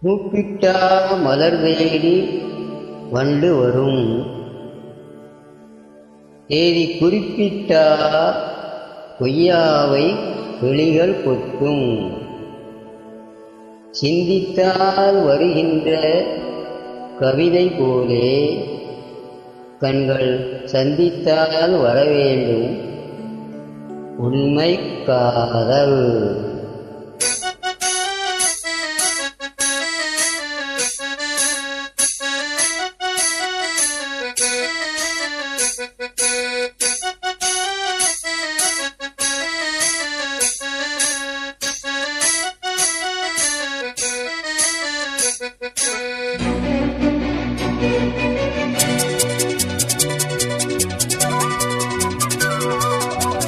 கூப்பிட்டா மலர் தேடி வண்டு வரும், தேதி குறிப்பிட்டா கொய்யாவை கிளிகள் கொத்தும். சிந்தித்தால் வருகின்ற கவிதை போலே கண்கள் சந்தித்தால் வரவேண்டும் உண்மை காதல்.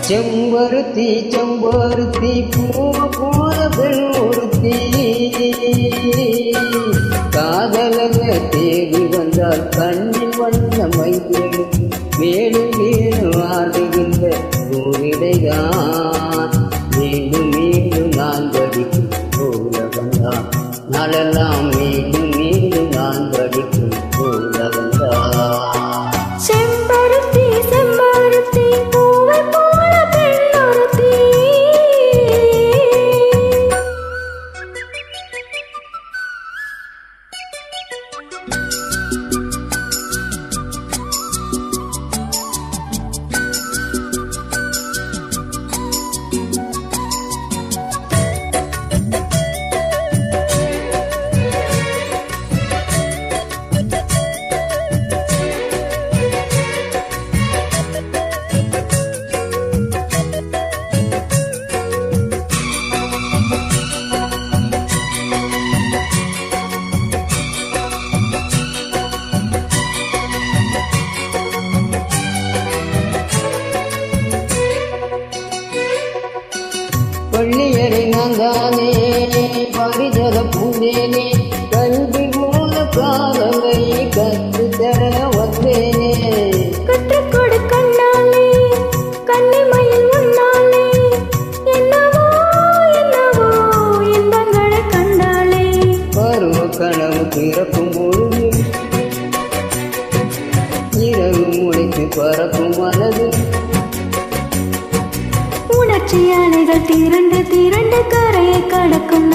செம்பருத்தி செம்பருத்தி பூர பெண் ஒருத்தி, காதலன தேடி வந்தால் கண்ணில் வந்த மைகள் மேலும் மேலும் ஆடுகின்ற கோவிடைதான். மீண்டும் மீண்டும் நான் படிக்கும் போலவந்தான், நாளெல்லாம் மீண்டும் மீண்டும் நான் படிக்கும் போலவந்தான். செம்பருத்தி செம்பருத்தி பூவை போல பெண்ணொருத்தி, பள்ளியறை நான் தானே பரிஜல பூந்தேனே, கல்வி மூல காதலை கற்றுத்தர வந்தேனே. கற்றுக் கொடு கண்ணாலே கன்னிமயில் உன்னாலே, என்னவோ என்னவோ இன்பங்களை கண்டாலே. பருவ கனவு பிறக்கும் பொழுது இரவு முளைத்து பறக்கும் மனது, உணர்ச்சி அலைகள் திரண்டு திரண்டு கரையை கடக்கும்